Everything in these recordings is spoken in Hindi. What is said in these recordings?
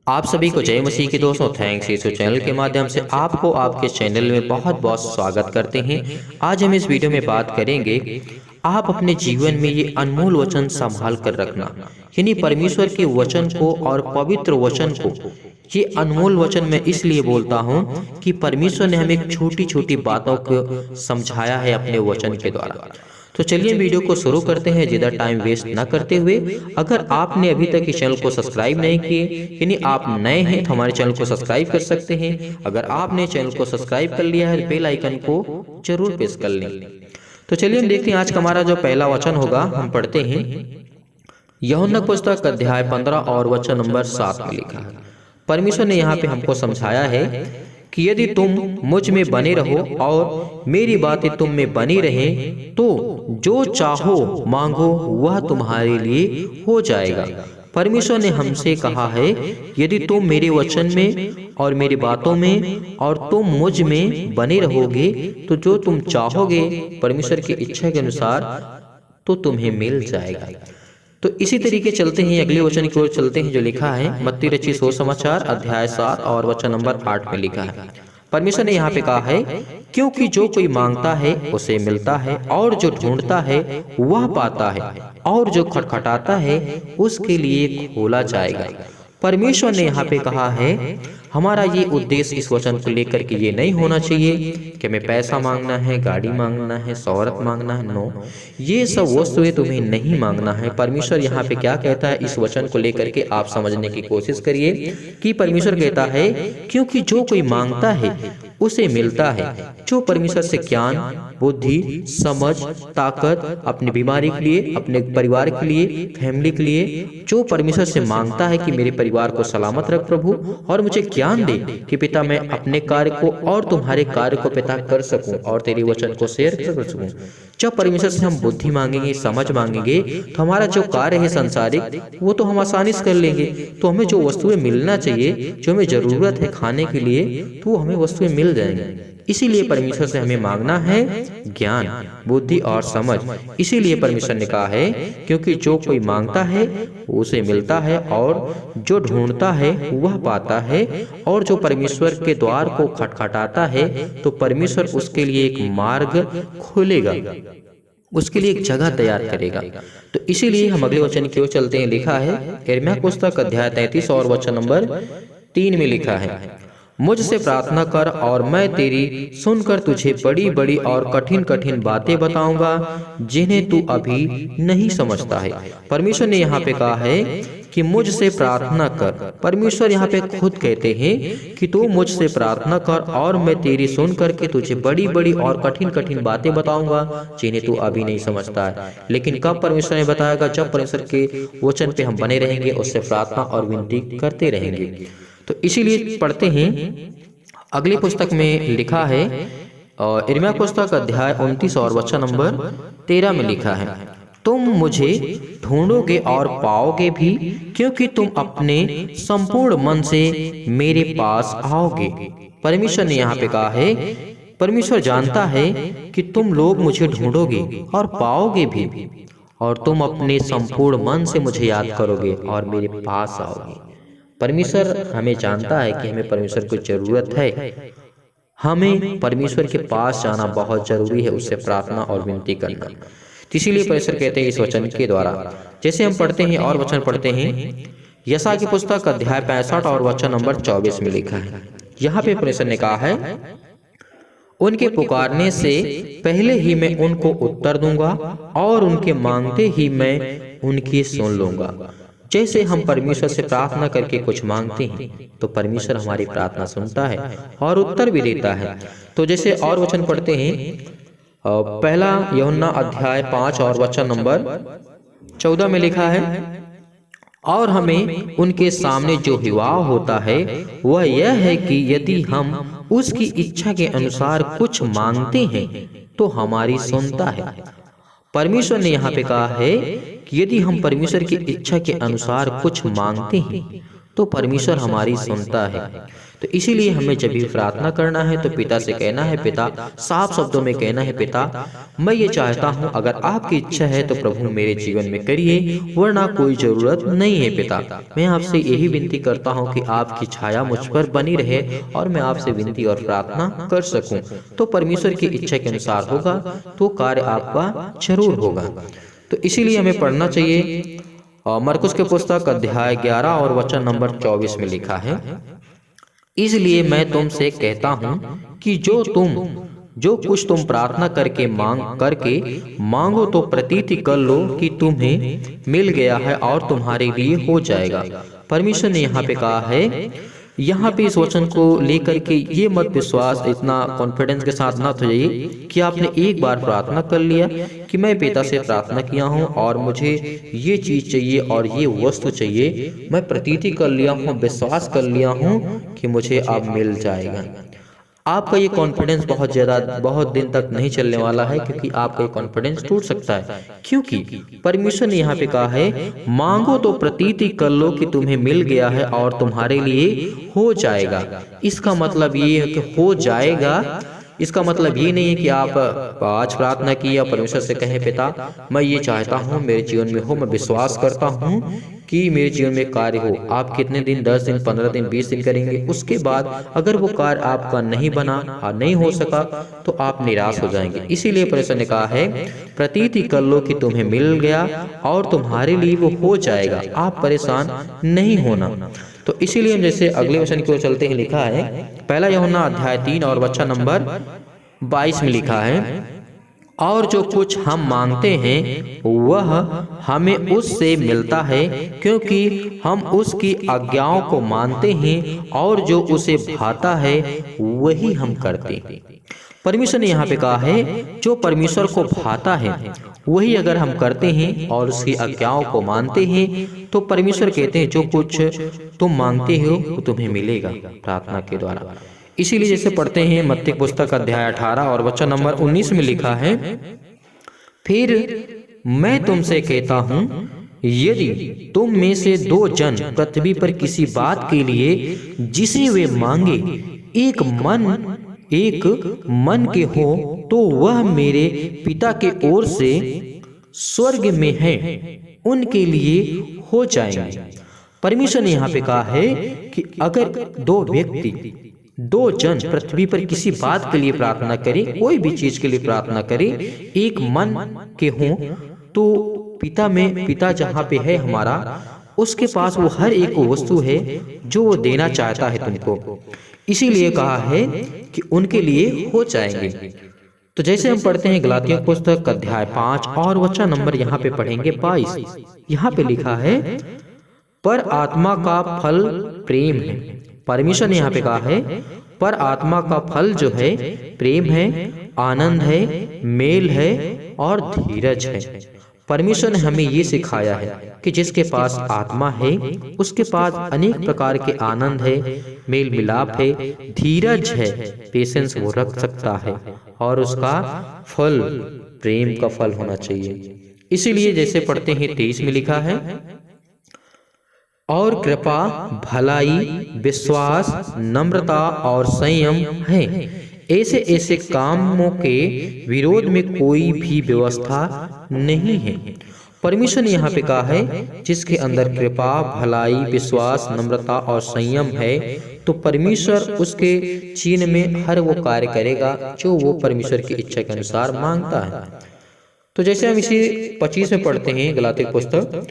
आप सभी को जय मसीह के दोस्तों, थैंक्स यीशु चैनल के माध्यम से आपको आपके चैनल में बहुत बहुत स्वागत करते हैं। आज हम इस वीडियो में बात करेंगे आप अपने जीवन में ये अनमोल वचन संभाल कर रखना, यानी परमेश्वर के वचन को और पवित्र वचन को। ये अनमोल वचन मैं इसलिए बोलता हूँ कि परमेश्वर ने हमें छोटी छोटी बातों को समझाया है अपने वचन के द्वारा। तो चलिए वीडियो को शुरू करते हैं ज़्यादा टाइम वेस्ट ना करते हुए। अगर आपने अभी तक इस चैनल को सब्सक्राइब नहीं किए, यानी आप नए हैं, तो हमारे चैनल को सब्सक्राइब कर सकते हैं। अगर आपने चैनल को सब्सक्राइब कर लिया है तो बेल आइकन को जरूर प्रेस कर लें। तो चलिए हम देखते हैं आज का हमारा जो पहला वचन होगा, हम पढ़ते हैं यूहन्ना पुस्तक अध्याय 15 और वचन नंबर 7 में लिखा है। परमेश्वर ने यहाँ पे हमको समझाया है कि यदि तुम मुझ में बने रहो और मेरी बातें तुम में बनी रहें तो जो चाहो मांगो वह तुम्हारे लिए हो जाएगा। परमेश्वर ने हमसे कहा है यदि तुम मेरे वचन में और मेरी बातों में और तुम मुझ में बने रहोगे तो जो तुम चाहोगे परमेश्वर की इच्छा के अनुसार तो तुम्हें मिल जाएगा। तो इसी तरीके चलते हैं, अगले वचन की ओर चलते हैं जो लिखा है मत्ती रचित सुसमाचार अध्याय 7 और वचन नंबर 8 में लिखा है। परमेश्वर ने यहाँ पे कहा है क्योंकि जो कोई मांगता है उसे मिलता है और जो ढूंढता है वह पाता है और जो खटखटाता है उसके लिए खोला जाएगा। परमेश्वर ने यहाँ पे कहा है हमारा ये उद्देश्य इस वचन को लेकर के ये नहीं होना चाहिए कि हमें पैसा मांगना है, गाड़ी मांगना है, शौहरत मांगना है। नो, ये सब वस्तुएं तुम्हें नहीं मांगना है। परमेश्वर यहाँ पे क्या कहता है इस वचन को लेकर के आप समझने की कोशिश करिए कि परमेश्वर कहता है क्योंकि जो कोई मांगता है उसे मिलता है। जो परमेश्वर से ज्ञान, बुद्धि, समझ, ताकत अपनी बीमारी के लिए, अपने परिवार के लिए, फैमिली के लिए, जो परमेश्वर से मांगता है कि मेरे परिवार को सलामत रख प्रभु और मुझे ज्ञान दे कि पिता मैं अपने कार्य को और तुम्हारे कार्य को पिता कर सकूं और तेरे वचन को शेयर कर सकूं। जब परमेश्वर से हम बुद्धि मांगेंगे, समझ मांगेंगे तो हमारा जो कार्य है संसारिक वो तो हम आसानी से कर लेंगे। तो हमें जो वस्तुएं मिलना चाहिए, जो हमें जरूरत है खाने के लिए, तो वो हमें वस्तुएं मिल जाएंगी। इसीलिए परमेश्वर से हमें मांगना है ज्ञान, बुद्धि और समझ। इसीलिए परमेश्वर ने कहा है क्योंकि जो कोई मांगता है उसे मिलता है और जो ढूंढता है वह पाता है और जो परमेश्वर के द्वार को खटखटाता है तो परमेश्वर उसके लिए एक मार्ग खोलेगा, उसके लिए एक जगह तैयार करेगा। तो इसीलिए हम अगले वचन की ओर चलते हैं। लिखा है यिर्मयाह पुस्तक अध्याय 33 और वचन नंबर 3 में लिखा है मुझसे प्रार्थना कर और मैं तेरी सुनकर तुझे बड़ी बड़ी और कठिन कठिन बातें बताऊंगा जिन्हें तू अभी नहीं समझता है। परमेश्वर ने यहाँ पे कहा है कि मुझसे प्रार्थना कर। परमेश्वर यहाँ पे खुद कहते हैं कि तू मुझसे प्रार्थना कर और मैं तेरी सुन करके तुझे बड़ी बड़ी और कठिन कठिन बातें बताऊंगा जिन्हें तू अभी नहीं समझता है। लेकिन कब परमेश्वर ने बताएगा? जब परमेश्वर के वचन पे हम बने रहेंगे, उससे प्रार्थना और विनती करते रहेंगे। तो इसीलिए पढ़ते हैं अगली पुस्तक में लिखा है यिर्मयाह पुस्तक अध्याय 29 और वचन नंबर 13 में लिखा है तुम मुझे ढूंढोगे और पाओगे भी क्योंकि तुम अपने संपूर्ण मन से मेरे पास आओगे। परमेश्वर ने यहाँ पे कहा है परमेश्वर जानता है कि तुम लोग मुझे ढूंढोगे और पाओगे भी और तुम अपने संपूर्ण मन से मुझे याद करोगे और मेरे पास आओगे। परमेश्वर हमें जानता है कि हमें परमेश्वर की जरूरत है। हमें परमेश्वर के पास जाना बहुत जरूरी है, उससे प्रार्थना और विनती करना। इसीलिए परमेश्वर कहते हैं इस वचन के द्वारा, जैसे हम पढ़ते हैं और वचन पढ़ते हैं यशायाह की पुस्तक अध्याय 65 और वचन नंबर 24 में लिखा है। यहाँ पे परमेश्वर ने कहा है उनके पुकारने से पहले ही मैं उनको उत्तर दूंगा और उनके मांगते ही मैं उनकी सुन लूंगा। जैसे हम परमेश्वर से प्रार्थना करके कुछ मांगते हैं तो परमेश्वर हमारी प्रार्थना सुनता है और उत्तर भी देता है। तो जैसे और वचन पढ़ते हैं पहला यूहन्ना अध्याय 5 और वचन नंबर 14 में लिखा है और हमें उनके सामने जो विवाह होता है वह यह है कि यदि हम उसकी इच्छा के अनुसार कुछ मांगते हैं तो हमारी सुनता है। परमेश्वर ने यहाँ पे कहा है कि यदि हम परमेश्वर की इच्छा के अनुसार कुछ मांगते हैं तो परमेश्वर हमारी सुनता है। तो इसीलिए हमें जब भी प्रार्थना करना है तो पिता से कहना है, पिता, साफ शब्दों में कहना है, पिता मैं ये चाहता हूँ, अगर आपकी इच्छा है तो प्रभु मेरे जीवन में करिए, वरना कोई जरूरत नहीं है। पिता, मैं आपसे यही विनती करता हूँ कि आपकी छाया मुझ पर बनी रहे और मैं आपसे विनती और प्रार्थना कर सकूं। तो परमेश्वर की इच्छा के अनुसार होगा तो कार्य आपका जरूर होगा। तो इसीलिए हमें पढ़ना चाहिए। मरकुस के पुस्तक अध्याय 11 और वचन नंबर 24 में लिखा है, इसलिए मैं तुमसे कहता हूँ कि जो कुछ तुम प्रार्थना करके मांगो तो प्रतीति कर लो कि तुम्हें मिल गया है और तुम्हारे लिए हो जाएगा। परमेश्वर ने यहाँ पे कहा है, यहाँ पे इस वचन को लेकर के ये मत विश्वास इतना कॉन्फिडेंस के साथ ना तो जाइए कि आपने एक बार प्रार्थना कर लिया कि मैं पिता से प्रार्थना किया हूँ और मुझे ये चीज चाहिए और ये वस्तु चाहिए, मैं प्रतीति कर लिया हूँ, विश्वास कर लिया हूँ कि मुझे अब मिल जाएगा। आपका ये कॉन्फिडेंस बहुत दिन तक नहीं चलने वाला है, क्योंकि आपका ये कॉन्फिडेंस टूट सकता है। क्योंकि परमेश्वर ने यहाँ पे कहा है, मांगो तो प्रतीति कर लो कि तुम्हें मिल गया है और तुम्हारे लिए हो जाएगा। इसका मतलब ये है कि हो जाएगा, इसका मतलब ये नहीं है कि आप आज प्रार्थना की या परमेश्वर से कहें, पिता मैं ये चाहता हूँ मेरे जीवन में हो, मैं विश्वास करता हूँ कि मेरे जीवन में कार्य हो। आप कितने दिन, 10 दिन, 15 दिन, 20 दिन करेंगे, उसके बाद अगर वो कार्य आपका नहीं बना और नहीं हो सका तो आप निराश हो जाएंगे। इसीलिए परमेश्वर ने कहा है, प्रतीति कर लो कि तुम्हें मिल गया और तुम्हारे लिए वो हो जाएगा, आप परेशान नहीं होना। तो इसीलिए हम जैसे अगले वचन की ओर चलते हैं, लिखा है पहला यूहन्ना अध्याय 3 और वचन नंबर 22 में लिखा है, और जो कुछ हम मांगते हैं वह हमें उससे मिलता है, क्योंकि हम उसकी आज्ञाओं को मानते हैं और जो उसे भाता है वही हम करते हैं। परमेश्वर ने यहाँ पे कहा है, जो परमेश्वर को भाता है वही अगर हम करते हैं और उसकी आज्ञाओं को मानते हैं तो परमेश्वर कहते हैं, जो कुछ तुम मांगते हो वो तुम्हें मिलेगा प्रार्थना के द्वारा। इसीलिए जैसे पढ़ते हैं मत्ती पुस्तक अध्याय 18 और वचन नंबर 19 में लिखा है, फिर मैं तुमसे कहता हूँ, यदि तुम में से 2 जन पृथ्वी पर किसी बात के लिए जिसे वे मांगे एक मन के हो तो वह मेरे पिता के ओर से स्वर्ग में है, उनके लिए हो जाएंगे। परमेश्वर ने यहाँ पे कहा है कि अगर 2 जन पृथ्वी पर किसी बात के लिए प्रार्थना करें, कोई भी चीज के लिए प्रार्थना करें, एक मन के हों, तो पिता जहाँ पे है हमारा, उसके पास वो हर एक वस्तु है जो वो देना चाहता है तुमको। इसीलिए कहा है कि उनके लिए हो जाएंगे। तो जैसे हम पढ़ते हैं गलातियों पुस्तक अध्याय 5 और वचन नंबर यहाँ पे पढ़ेंगे 22, यहाँ पे लिखा है, पर आत्मा का फल प्रेम है। परमेश्वर ने यहाँ पे कहा है, पर आत्मा का फल जो है प्रेम है, आनंद है, मेल है और धीरज है। परमेश्वर ने हमें ये सिखाया है कि जिसके पास आत्मा है उसके पास अनेक प्रकार के आनंद है, मेल मिलाप है, धीरज है, पेशेंस वो रख सकता है, और उसका फल प्रेम का फल होना चाहिए। इसीलिए जैसे पढ़ते हैं 23 में लिखा है, और कृपा, भलाई, विश्वास, नम्रता और संयम है, ऐसे कामों के विरोध में कोई भी व्यवस्था नहीं है। परमेश्वर ने यहाँ पे कहा है, जिसके अंदर कृपा, भलाई, विश्वास, नम्रता और संयम है, तो परमेश्वर उसके जीवन में हर वो कार्य करेगा जो वो परमेश्वर की इच्छा के अनुसार मांगता है। तो जैसे हम इसी 25 में पढ़ते हैं गलातियों पुस्तक,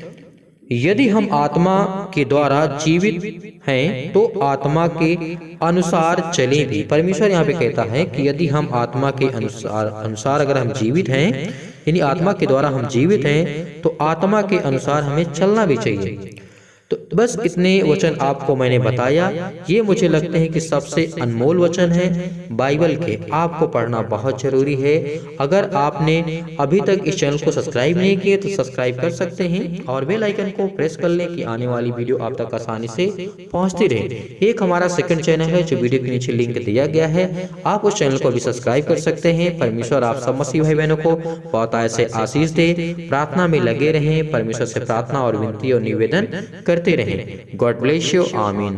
यदि हम आत्मा के द्वारा जीवित हैं तो आत्मा के अनुसार चलें भी। परमेश्वर यहाँ पे कहता है कि यदि हम आत्मा के अनुसार अगर हम जीवित हैं, यानी आत्मा के द्वारा हम जीवित हैं, तो आत्मा के अनुसार हमें चलना भी चाहिए। तो बस इतने वचन आपको मैंने बताया। ये मुझे लगते हैं कि सबसे अनमोल वचन है बाइबल के, आपको पढ़ना बहुत जरूरी है। अगर आपने अभी तक इस चैनल को सब्सक्राइब नहीं किए तो सब्सक्राइब कर सकते हैं और बेल आइकन को प्रेस कर लें कि आने वाली वीडियो आप तक आसानी से पहुंचती रहे। एक हमारा सेकंड चैनल है जो वीडियो के नीचे लिंक दिया गया है, आप उस चैनल को भी सब्सक्राइब कर सकते हैं। परमेश्वर आप सब मसीह भाई बहनों को बहुत ऐसे आशीष दे। प्रार्थना में लगे रहें, परमेश्वर से प्रार्थना और विनती और निवेदन करते रहें। गॉड ब्लेस यू, आमीन।